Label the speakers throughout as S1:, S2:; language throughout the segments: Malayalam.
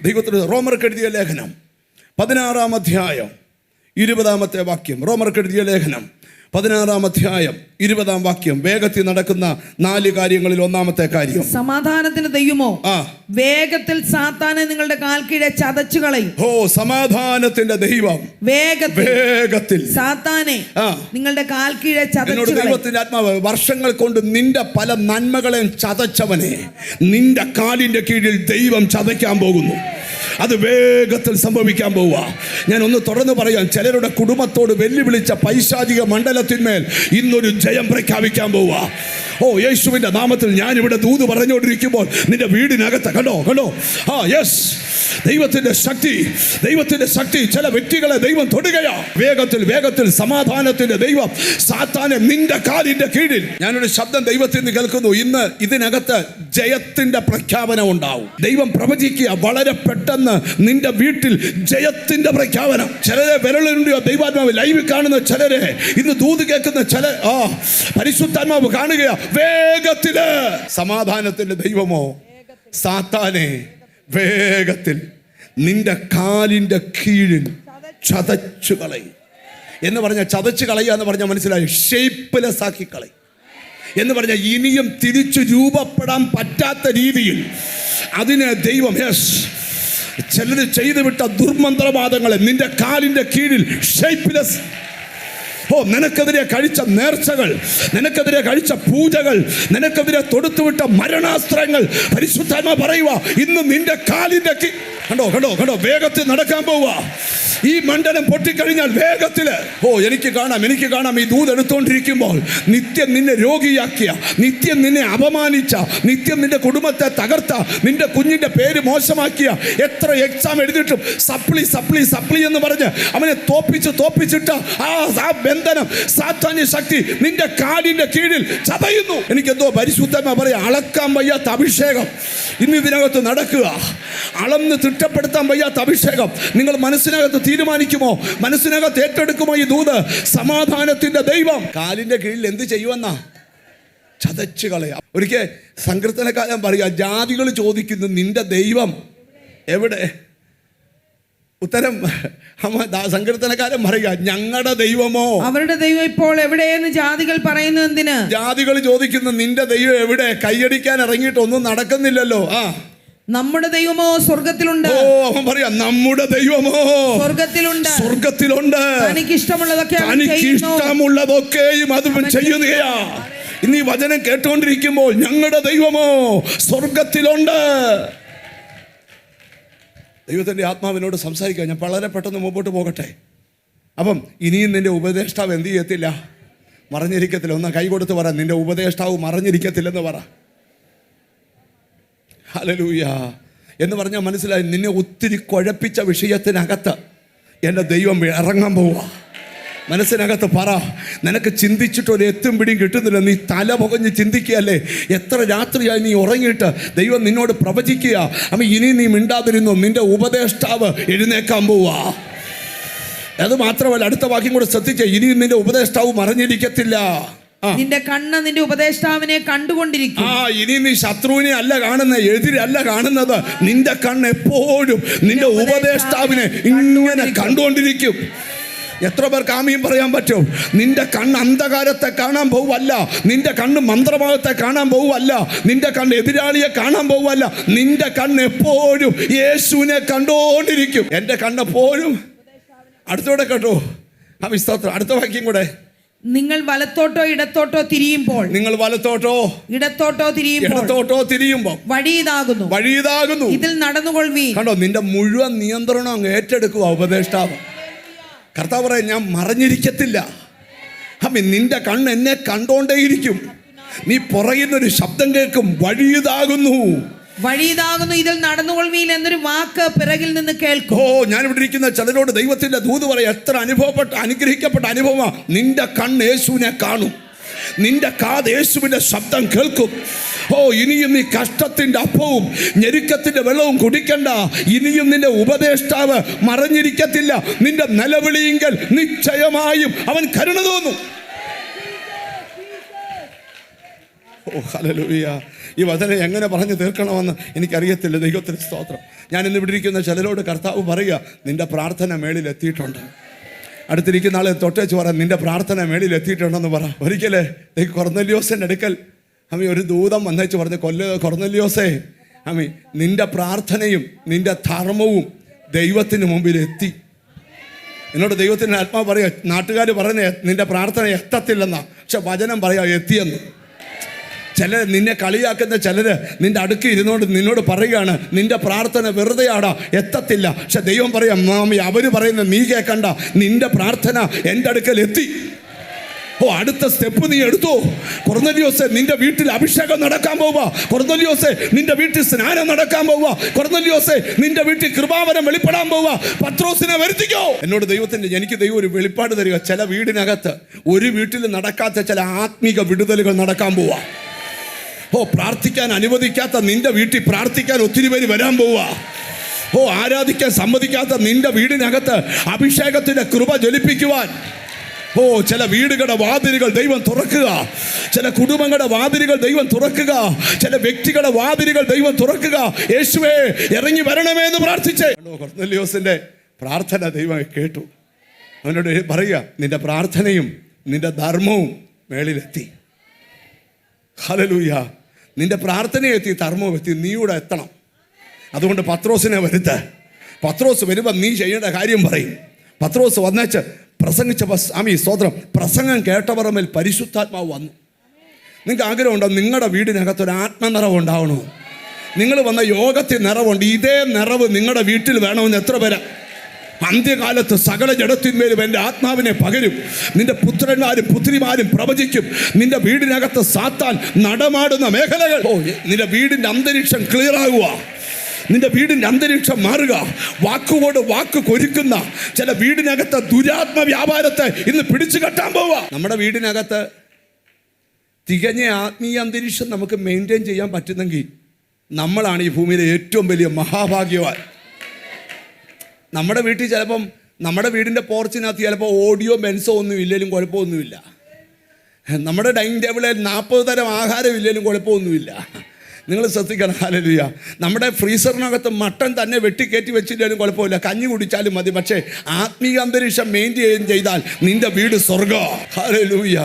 S1: ദൈവത്തിന് റോമർക്ക് എഴുതിയ ലേഖനം 16-ാം അധ്യായം 20-ാമത്തെ വാക്യം. റോമർക്ക് എഴുതിയ ലേഖനം 16-ാം അധ്യായം 20-ാം വാക്യം. വേഗത്തിൽ നടക്കുന്ന 4 കാര്യങ്ങളിൽ ഒന്നാമത്തെ കാര്യം,
S2: സമാധാനത്തിന്റെ ദൈവമോ വേഗത്തിൽ സാത്താനെ നിങ്ങളുടെ കാൽ കീഴെ ചതച്ചു കളയും.
S1: സമാധാനത്തിന്റെ ദൈവം വേഗത്തിൽ സാത്താനെ
S2: നിങ്ങളുടെ കാൽ കീഴെ ചതച്ചു കളയും.
S1: ദൈവത്തിന്റെ ആത്മാവ് വർഷങ്ങൾ കൊണ്ട് നിന്റെ പല നന്മകളെയും ചതച്ചവനെ നിന്റെ കാലിന്റെ കീഴിൽ ദൈവം ചതയ്ക്കാൻ പോകുന്നു. അത് വേഗത്തിൽ സംഭവിക്കാൻ പോവുക. ഞാൻ ഒന്ന് തുറന്നു പറയാം, ചിലരുടെ കുടുംബത്തോട് വെല്ലുവിളിച്ച പൈശാചിക മണ്ഡലത്തിന്മേൽ ഇന്നൊരു ജയം പ്രഖ്യാപിക്കാൻ പോവുക. യേശുവിന്റെ നാമത്തിൽ ഞാനിവിടെ ദൂത് പറഞ്ഞുകൊണ്ടിരിക്കുമ്പോൾ നിന്റെ വീടിനകത്ത് കണ്ടോ യെസ്, ദൈവത്തിന്റെ ശക്തി ചില വ്യക്തികളെ ദൈവം തൊടുകയാ. വേഗത്തിൽ സമാധാനത്തിന്റെ ദൈവം സാത്താനെ നിന്റെ കാലിന്റെ കീഴിൽ. ഞാനൊരു ശബ്ദം ദൈവത്തിൽ നിന്ന് കേൾക്കുന്നു. ഇന്ന് ഇതിനകത്ത് ജയത്തിന്റെ പ്രഖ്യാപനം ഉണ്ടാവും. ദൈവം പ്രവചിക്കുക, വളരെ പെട്ടെന്ന് നിന്റെ വീട്ടിൽ ജയത്തിന്റെ പ്രഖ്യാപനം. ചിലരെ വിരലുണ്ടോ ദൈവാത്മാവ് ലൈവ് കാണുന്ന ചിലരെ, ഇന്ന് ദൂത് കേൾക്കുന്ന ചില പരിശുദ്ധാത്മാവ് കാണുകയാ. വേഗത്തില് സമാധാനത്തിന്റെ ദൈവമോ സാത്താനെ വേഗത്തിൽ നിന്റെ കാലിന്റെ കീഴിൽ ചതച്ചു കളയും എന്ന് പറഞ്ഞാൽ, ചതച്ചു കളയുക എന്ന് പറഞ്ഞാൽ മനസ്സിലായി, ഷേപ്പ്ലെസ് ആക്കി കളയും എന്ന് പറഞ്ഞാൽ ഇനിയും തിരിച്ചു രൂപപ്പെടാൻ പറ്റാത്ത രീതിയിൽ അതിനെ ദൈവം ചിലർ ചെയ്തു വിട്ട ദുർമന്ത്രവാദങ്ങളെ നിന്റെ കാലിന്റെ കീഴിൽ ഷേപ്പ്ലെസ്. നിനക്കെതിരെ കഴിച്ച നേർച്ചകൾ, നിനക്കെതിരെ കഴിച്ച പൂജകൾ, നിനക്കെതിരെ തൊടുത്തുവിട്ട മരണാസ്ത്രങ്ങൾ, പരിശുദ്ധാത്മാ പറയുക, ഇന്ന് നിന്റെ കാലിന്റെ കണ്ടോ വേഗത്തിൽ നടക്കാൻ പോവുക. ഈ മണ്ഡലം പൊട്ടിക്കഴിഞ്ഞാൽ വേഗത്തില് എനിക്ക് കാണാം ഈ ദൂത് എടുത്തുകൊണ്ടിരിക്കുമ്പോൾ നിത്യം നിന്നെ രോഗിയാക്കിയ, നിത്യം നിന്നെ അപമാനിച്ച, നിത്യം നിന്റെ കുടുംബത്തെ തകർത്ത, നിന്റെ കുഞ്ഞിന്റെ പേര് മോശമാക്കിയ, എത്ര എക്സാം എഴുതിയിട്ടും സപ്ലി എന്ന് പറഞ്ഞ് അവനെ തോപ്പിച്ചിട്ട് ആ ബന്ധനം, സാത്താന്യ ശക്തി നിന്റെ കാലിന്റെ കീഴിൽ ചതയുന്നു. എനിക്കെന്തോ പരിശുദ്ധമാ പറയാ, അളക്കാൻ വയ്യാത്ത അഭിഷേകം ഇന്ന് ഇതിനകത്ത് നടക്കുക. അളന്ന് തിട്ടപ്പെടുത്താൻ വയ്യാത്ത അഭിഷേകം നിങ്ങൾ മനസ്സിനകത്ത് തീരുമാനിക്കുമോ? മനസ്സിനകത്ത് ഏറ്റെടുക്കുമോ ഈ ദൂത്? സമാധാനത്തിന്റെ ദൈവം കാലിന്റെ കീഴിൽ എന്ത് ചെയ്യുമെന്നാ? ചതച്ചു കളയാം. ഒരിക്കൽ സങ്കീർത്തനക്കാരൻ പറയാ, ജാതികൾ ചോദിക്കുന്നു നിന്റെ ദൈവം എവിടെ? ഉത്തരം സങ്കീർത്തനക്കാരൻ പറയുക, ഞങ്ങളുടെ ദൈവമോ
S2: അവരുടെ ദൈവം ഇപ്പോൾ എവിടെയെന്ന് ജാതികൾ പറയുന്നു. എന്തിന്?
S1: ജാതികൾ ചോദിക്കുന്നു നിന്റെ ദൈവം എവിടെ? കൈയടിക്കാൻ ഇറങ്ങിയിട്ട് ഒന്നും നടക്കുന്നില്ലല്ലോ.
S2: നമ്മുടെ ദൈവമോ സ്വർഗത്തിലുണ്ട്.
S1: അവൻ പറയാ, നമ്മുടെ ദൈവമോ സ്വർഗത്തിലുണ്ട്. തനിക്ക് ഇഷ്ടമുള്ളതൊക്കെയും അത് ചെയ്യുകയാ. ഇന്ന് ഈ വചനം കേട്ടുകൊണ്ടിരിക്കുമ്പോൾ ഞങ്ങളുടെ ദൈവമോ സ്വർഗത്തിലുണ്ട്. ദൈവത്തിൻ്റെ ആത്മാവിനോട് സംസാരിക്കുക. ഞാൻ വളരെ പെട്ടെന്ന് മുമ്പോട്ട് പോകട്ടെ. അപ്പം ഇനിയും നിന്റെ ഉപദേഷ്ടാവ് എന്ത് ചെയ്യത്തില്ല? മറഞ്ഞിരിക്കത്തില്ല. ഒന്ന് കൈ കൊടുത്ത് പറ, നിന്റെ ഉപദേഷ്ടാവ് മറഞ്ഞിരിക്കത്തില്ലെന്ന് പറ. ഹല്ലേലൂയ എന്ന് പറഞ്ഞാൽ മനസ്സിലായി, നിന്നെ ഒത്തിരി കുഴപ്പിച്ച വിഷയത്തിനകത്ത് എൻ്റെ ദൈവം ഇറങ്ങാൻ പോവുക. മനസ്സിനകത്ത് പറ, നിനക്ക് ചിന്തിച്ചിട്ടൊരു എത്തും പിടിയും കിട്ടുന്നില്ല, നീ തല പുകഞ്ഞ് ചിന്തിക്കുകയല്ലേ. എത്ര രാത്രിയായി നീ ഉറങ്ങിയിട്ട് ദൈവം നിന്നോട് പ്രവചിക്കുക, അമ്മ ഇനി നീ മിണ്ടാതിരുന്നു, നിന്റെ ഉപദേഷ്ടാവ് എഴുന്നേക്കാൻ പോവുക. അത് മാത്രമല്ല, അടുത്ത വാക്യം കൂടെ ശ്രദ്ധിക്കുക, ഇനി നിന്റെ ഉപദേഷ്ടാവ് മറഞ്ഞിരിക്കത്തില്ല.
S2: നിന്റെ കണ്ണ് നിന്റെ ഉപദേഷ്ടാവിനെ കണ്ടുകൊണ്ടിരിക്കും.
S1: ഇനി നീ ശത്രുവിനെ അല്ല കാണുന്നത്, എതിരല്ല കാണുന്നത്, നിന്റെ കണ്ണ് എപ്പോഴും നിന്റെ ഉപദേഷ്ടാവിനെ ഇങ്ങനെ കണ്ടുകൊണ്ടിരിക്കും. എത്ര പേർക്ക് ആമീൻ പറയാൻ പറ്റും? നിന്റെ കണ്ണ് അന്ധകാരത്തെ കാണാൻ പോവല്ല, നിന്റെ കണ്ണ് മന്ത്രഭാഗത്തെ കാണാൻ പോവല്ല, നിന്റെ കണ്ണ് എതിരാളിയെ കാണാൻ പോവല്ല, നിന്റെ കണ്ണ് എപ്പോഴും യേശുവിനെ കണ്ടുകൊണ്ടിരിക്കും. എൻ്റെ കണ്ണെപ്പോഴും അടുത്തോടെ കേട്ടോ. സ്തോത്രം. അടുത്ത വാക്യം കൂടെ,
S2: നിങ്ങൾ വലത്തോട്ടോ ഇടത്തോട്ടോ തിരിയുമ്പോൾ,
S1: നിങ്ങൾ വലത്തോട്ടോ ഇടത്തോട്ടോ തിരിയുമ്പോൾ വഴി ഇതാകുന്നു, ഇതിൽ നടന്നുകൊള്ളുവീൻ. കണ്ടോ, നിന്റെ മുഴുവൻ നിയന്ത്രണം അങ്ങ് ഏറ്റെടുക്കുക ഉപദേഷ്ടാവ്. കർത്താവ് പറയാൻ, ഞാൻ മറഞ്ഞിരിക്കത്തില്ല. നിന്റെ കണ്ണ് എന്നെ കണ്ടോണ്ടേയിരിക്കും. നീ പുറകിന്നൊരു ശബ്ദം കേൾക്കും, വഴിയിതാകുന്നു,
S2: ഇതിൽ നടന്നുകൊള്ളുവീൻ എന്നൊരു വാക്ക് പിറകിൽ നിന്ന് കേൾക്കും.
S1: ഞാനിവിടെ ഇരിക്കുന്ന ചിലരോട് ദൈവത്തിന്റെ ദൂത് പറയാം, എത്ര അനുഗ്രഹിക്കപ്പെട്ട അനുഭവമാണ്. നിന്റെ കണ്ണ് യേശുവിനെ കാണും, നിന്റെ കാത് യേശുവിന്റെ ശബ്ദം കേൾക്കും. ഇനിയും നീ കഷ്ടത്തിന്റെ അപ്പവും ഞെരുക്കത്തിന്റെ വെള്ളവും കുടിക്കണ്ട. ഇനിയും നിന്റെ ഉപദേഷ്ടാവ് മറഞ്ഞിരിക്കത്തില്ല. നിന്റെ നിലവിളിയെങ്കിൽ നിശ്ചയമായും അവൻ കരുണ തോന്നും. ഓ ഹല്ലേലൂയ. ഈ വചനം എങ്ങനെ പറഞ്ഞു തീർക്കണമെന്ന് എനിക്കറിയത്തില്ല. ദൈവത്തിന് സ്തോത്രം. ഞാൻ ഇന്ന് ഇവിടെ ഇരിക്കുന്ന ചിലരോട് കർത്താവ് പറയുക, നിന്റെ പ്രാർത്ഥന മേളിൽ എത്തിയിട്ടുണ്ട്. അടുത്തിരിക്കുന്ന ആളെ തൊട്ടേച്ച് പറയാം, നിന്റെ പ്രാർത്ഥന മേളിൽ എത്തിയിട്ടുണ്ടെന്ന് പറ. ഒരിക്കലേ കൊർന്നല്യോസിൻ്റെ അടുക്കൽ ഒരു ദൂതം വന്നേച്ച് പറഞ്ഞു, കൊർന്നല്യോസേ, നിന്റെ പ്രാർത്ഥനയും നിന്റെ ധർമ്മവും ദൈവത്തിന് മുമ്പിൽ എത്തി. എന്നോട് ദൈവത്തിൻ്റെ ആത്മാവ് പറയുക, നാട്ടുകാർ പറയുന്നത് നിന്റെ പ്രാർത്ഥന എത്തത്തില്ലെന്നാ, പക്ഷെ വചനം പറയാ എത്തിയെന്ന്. ചിലർ നിന്നെ കളിയാക്കുന്ന ചിലർ നിന്റെ അടുക്ക് ഇരുന്നോണ്ട് നിന്നോട് പറയുകയാണ്, നിന്റെ പ്രാർത്ഥന വെറുതെയാടാ, എത്തത്തില്ല. പക്ഷെ ദൈവം പറയാം, മാമി അവര് പറയുന്നത് നീ കേൾക്കണ്ട, നിന്റെ പ്രാർത്ഥന എൻ്റെ അടുക്കൽ എത്തി. ഓ, അടുത്ത സ്റ്റെപ്പ് നീ എടുത്തോ. കൊർന്നല്യോസേ, നിന്റെ വീട്ടിൽ അഭിഷേകം നടക്കാൻ പോവാ. കൊർന്നല്യോസേ, നിന്റെ വീട്ടിൽ സ്നാനം നടക്കാൻ പോവാ. കൊർന്നല്യോസേ, നിന്റെ വീട്ടിൽ കൃപാവരം വെളിപ്പെടാൻ പോവാ. പത്രോസിനെ വരുത്തിക്കോ. എന്നോട് എനിക്ക് ദൈവം ഒരു വെളിപ്പാട് തരിക. ചില വീടിനകത്ത് ഒരു വീട്ടിൽ നടക്കാത്ത ചില ആത്മീക വിടുതലുകൾ നടക്കാൻ പോവാ. ഓ, പ്രാർത്ഥിക്കാൻ അനുവദിക്കാത്ത നിന്റെ വീട്ടിൽ പ്രാർത്ഥിക്കാൻ ഒത്തിരി പേര് വരാൻ പോവാ. ഓ, ആരാധിക്കാൻ സമ്മതിക്കാത്ത നിന്റെ വീടിനകത്ത് അഭിഷേകത്തിന്റെ കൃപ ജ്വലിപ്പിക്കുവാൻ. ഓ, ചില വീടുകളുടെ വാതിലുകൾ ദൈവം തുറക്കുക. ചില കുടുംബങ്ങളുടെ വാതിലുകൾ ദൈവം തുറക്കുക. ചില വ്യക്തികളുടെ വാതിലുകൾ ദൈവം തുറക്കുക. യേശുവേ, ഇറങ്ങി വരണമേ എന്ന് പ്രാർത്ഥിച്ചേ. കൊർന്നല്യോസിന്റെ പ്രാർത്ഥന ദൈവം കേട്ടു. അവനോട് പറയുക, നിന്റെ പ്രാർത്ഥനയും നിന്റെ ധർമ്മവും മേളിലെത്തി. ഹല്ലേലൂയ. നിന്റെ പ്രാർത്ഥനയെത്തി, ധർമ്മവും എത്തി, നീയൂടെ എത്തണം. അതുകൊണ്ട് പത്രോസിനെ വരുത്ത. പത്രോസ് വരുമ്പോൾ നീ ചെയ്യേണ്ട കാര്യം പറയും. പത്രോസ് വന്നേച്ച് പ്രസംഗിച്ചപ്പോൾ സ്തോത്രം, പ്രസംഗം കേട്ടവരുടെ മേൽ പരിശുദ്ധാത്മാവ് വന്നു. നിങ്ങൾക്ക് ആഗ്രഹമുണ്ടോ നിങ്ങളുടെ വീടിനകത്തൊരു ആത്മനിറവ് ഉണ്ടാവണോ? നിങ്ങൾ വന്ന യോഗത്തിൽ നിറവുണ്ട്. ഇതേ നിറവ് നിങ്ങളുടെ വീട്ടിൽ വേണമെന്ന് എത്ര പേരാ? അന്ത്യകാലത്ത് സകല ജഡത്തിന്മേലും എൻ്റെ ആത്മാവിനെ പകരും. നിന്റെ പുത്രന്മാരും പുത്രിമാരും പ്രവചിക്കും. നിന്റെ വീടിനകത്ത് സാത്താൻ നടമാടുന്ന മേഖലകൾ, നിന്റെ വീടിൻ്റെ അന്തരീക്ഷം ക്ലിയർ ആകുക. നിന്റെ വീടിൻ്റെ അന്തരീക്ഷം മാറുക. വാക്കുകൊണ്ട് വാക്ക് കൊരുക്കുന്ന ചില വീടിനകത്ത് ദുരാത്മ വ്യാപാരത്തെ ഇന്ന് പിടിച്ചു കെട്ടാൻ പോവുക. നമ്മുടെ വീടിനകത്ത് തികഞ്ഞ ആത്മീയ അന്തരീക്ഷം നമുക്ക് മെയിൻറ്റെയിൻ ചെയ്യാൻ പറ്റുന്നെങ്കിൽ നമ്മളാണ് ഈ ഭൂമിയിലെ ഏറ്റവും വലിയ മഹാഭാഗ്യവാൻ. നമ്മുടെ വീട്ടിൽ ചിലപ്പം നമ്മുടെ വീടിൻ്റെ പോർച്ചിനകത്ത് ചിലപ്പോൾ ഓഡിയോ ബെൻസോ ഒന്നും ഇല്ലെങ്കിലും കുഴപ്പമൊന്നുമില്ല. നമ്മുടെ ഡൈനിങ് ടേബിളിൽ 40 തരം ആഹാരം ഇല്ലെങ്കിലും കുഴപ്പമൊന്നുമില്ല. നിങ്ങൾ ശ്രദ്ധിക്കണം. ഹല്ലേലൂയ. നമ്മുടെ ഫ്രീസറിനകത്ത് മട്ടൻ തന്നെ വെട്ടിക്കയറ്റി വെച്ചിട്ടാലും കുഴപ്പമില്ല, കഞ്ഞി കുടിച്ചാലും മതി. പക്ഷേ ആത്മീയ അന്തരീക്ഷം മെയിൻറ്റെയിൻ ചെയ്താൽ നിന്റെ വീട് സ്വർഗ്ഗം. ഹല്ലേലൂയ.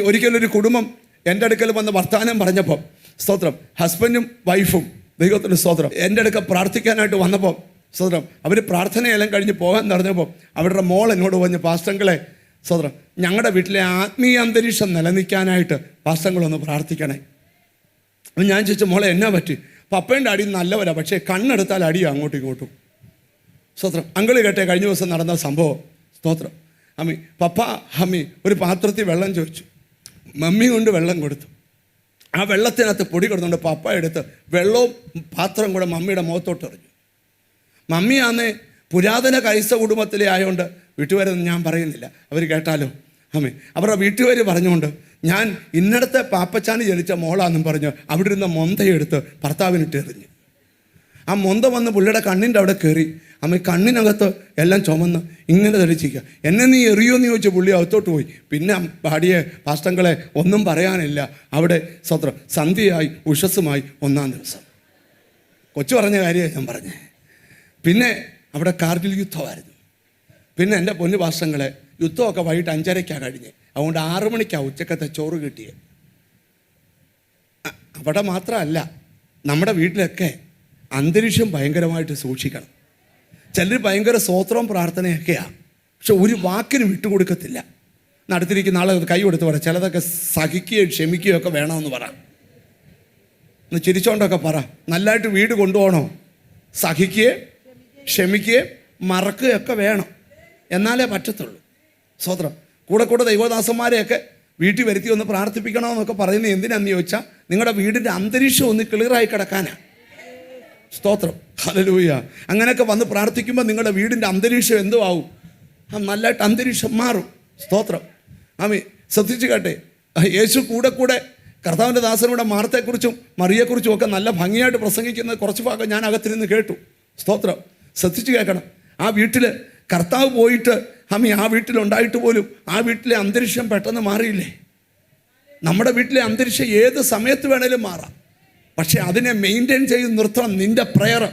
S1: ഒരിക്കലൊരു കുടുംബം എൻ്റെ അടുക്കൽ വന്ന് വർത്തമാനം പറഞ്ഞപ്പോൾ സ്തോത്രം, ഹസ്ബൻഡും വൈഫും, ദൈവത്തിന് സ്തോത്രം, എൻ്റെ അടുക്ക പ്രാർത്ഥിക്കാനായിട്ട് വന്നപ്പോൾ സ്തോത്രം, അവർ പ്രാർത്ഥനയെല്ലാം കഴിഞ്ഞ് പോകാൻ നടന്നപ്പോൾ അവരുടെ മോൾ എന്നോട് പറഞ്ഞ്, പാസ്റ്റങ്ങളെ സ്തോത്രം, ഞങ്ങളുടെ വീട്ടിലെ ആത്മീയ അന്തരീക്ഷം നിലനിൽക്കാനായിട്ട് പാസ്റ്റങ്ങളൊന്ന് പ്രാർത്ഥിക്കണേ. അപ്പം ഞാൻ ചോദിച്ചു, മോളെ എന്നാ പറ്റി? പപ്പേൻ്റെ അടി നല്ലവരാ, പക്ഷേ കണ്ണെടുത്താൽ അടിയോ അങ്ങോട്ടും ഇങ്ങോട്ടും. സ്തോത്രം. അങ്കിള് കേട്ടെ കഴിഞ്ഞ ദിവസം നടന്ന സംഭവം. സ്തോത്രം. പപ്പ ഒരു പാത്രത്തിൽ വെള്ളം ചോദിച്ചു. മമ്മി കൊണ്ട് വെള്ളം കൊടുത്തു. ആ വെള്ളത്തിനകത്ത് പൊടി കൊടുത്തുകൊണ്ട് പപ്പ എടുത്ത് വെള്ളവും പാത്രം കൂടെ മമ്മിയുടെ മുഖത്തോട്ട് എറിഞ്ഞു. മമ്മിയാന്ന് പുരാതന ക്രൈസ്തവ കുടുംബത്തിലെ ആയതുകൊണ്ട് വീട്ടുകാരൊന്നും ഞാൻ പറയുന്നില്ല, അവർ കേട്ടാലോ. അവരുടെ വീട്ടുകാർ പറഞ്ഞുകൊണ്ട്, ഞാൻ ഇന്നടത്തെ പാപ്പച്ചാന് ജനിച്ച മോളാന്നും പറഞ്ഞ് അവിടെ ഇരുന്ന മൊന്തയെടുത്ത് ഭർത്താവിനിട്ട് എറിഞ്ഞു. ആ മൊന്ത വന്ന് പുള്ളിയുടെ കണ്ണിൻ്റെ അവിടെ കയറി. കണ്ണിനകത്ത് എല്ലാം ചുമന്ന് ഇങ്ങനെ ധരിച്ചിരിക്കുക. എന്നെ നീ എറിയോന്ന് ചോദിച്ച് പുള്ളി അകത്തോട്ട് പോയി. പിന്നെ പാടിയെ പാസ്റ്റങ്ങളെ ഒന്നും പറയാനില്ല. അവിടെ സ്വത്രം സന്ധ്യയായി ഉഷസ്സുമായി 1-ാം ദിവസം. കൊച്ചു പറഞ്ഞ കാര്യമാണ് ഞാൻ പറഞ്ഞേ. പിന്നെ അവിടെ കാർഗിൽ യുദ്ധമായിരുന്നു. പിന്നെ എൻ്റെ പൊന്നു പാസ്റ്റങ്ങളെ, യുദ്ധമൊക്കെ വൈകിട്ട് 5:30 കഴിഞ്ഞ്. അതുകൊണ്ട് 6 മണിക്കാണ് ഉച്ചക്കത്തെ ചോറ് കിട്ടിയത്. അവിടെ മാത്രമല്ല, നമ്മുടെ വീട്ടിലൊക്കെ അന്തരീക്ഷം ഭയങ്കരമായിട്ട് സൂക്ഷിക്കണം. ചിലർ ഭയങ്കര സ്തോത്രവും പ്രാർത്ഥനയൊക്കെയാണ്, പക്ഷെ ഒരു വാക്കിന് വിട്ടുകൊടുക്കത്തില്ല. അടുത്തിരിക്കുന്ന ആളെ കൈ കൊടുത്ത് പറ, ചിലതൊക്കെ സഹിക്കുകയും ക്ഷമിക്കുകയും ഒക്കെ വേണമെന്ന് പറ. ഒന്ന് ചിരിച്ചോണ്ടൊക്കെ പറ. നല്ലതായിട്ട് വീട് കൊണ്ടുപോകണോ? സഹിക്കുകയും ക്ഷമിക്കുകയും മറക്കുകയൊക്കെ വേണം, എന്നാലേ പറ്റത്തുള്ളൂ. സ്തോത്രം. കൂടെ ദൈവദാസന്മാരെയൊക്കെ വീട്ടിൽ വരുത്തി ഒന്ന് പ്രാർത്ഥിപ്പിക്കണമെന്നൊക്കെ പറയുന്നത് എന്തിനാന്ന് ചോദിച്ചാൽ നിങ്ങളുടെ വീടിൻ്റെ അന്തരീക്ഷം ഒന്ന് ക്ലിയറായി കിടക്കാനാണ്. സ്തോത്രം. ഹല്ലേലൂയ. അങ്ങനെയൊക്കെ വന്ന് പ്രാർത്ഥിക്കുമ്പോൾ നിങ്ങളുടെ വീടിൻ്റെ അന്തരീക്ഷം എന്തോ ആവും? നല്ലതായിട്ട് അന്തരീക്ഷം മാറും. സ്തോത്രം. ശ്രദ്ധിച്ചു കേട്ടെ. യേശു കൂടെ കർത്താവിൻ്റെ ദാസനോടെ മാർത്തയെക്കുറിച്ചും മറിയെക്കുറിച്ചും ഒക്കെ നല്ല ഭംഗിയായിട്ട് പ്രസംഗിക്കുന്ന കുറച്ച് ഭാഗം ഞാൻ അകത്തിരുന്ന് കേട്ടു. സ്തോത്രം. ശ്രദ്ധിച്ചു കേൾക്കണം. ആ വീട്ടിൽ കർത്താവ് പോയിട്ട് ആ വീട്ടിലുണ്ടായിട്ട് പോലും ആ വീട്ടിലെ അന്തരീക്ഷം പെട്ടെന്ന് മാറിയില്ലേ? നമ്മുടെ വീട്ടിലെ അന്തരീക്ഷം ഏത് സമയത്ത് വേണേലും മാറാം, പക്ഷെ അതിനെ മെയിൻറ്റെയിൻ ചെയ്ത് നിർത്തണം നിന്റെ പ്രയർ.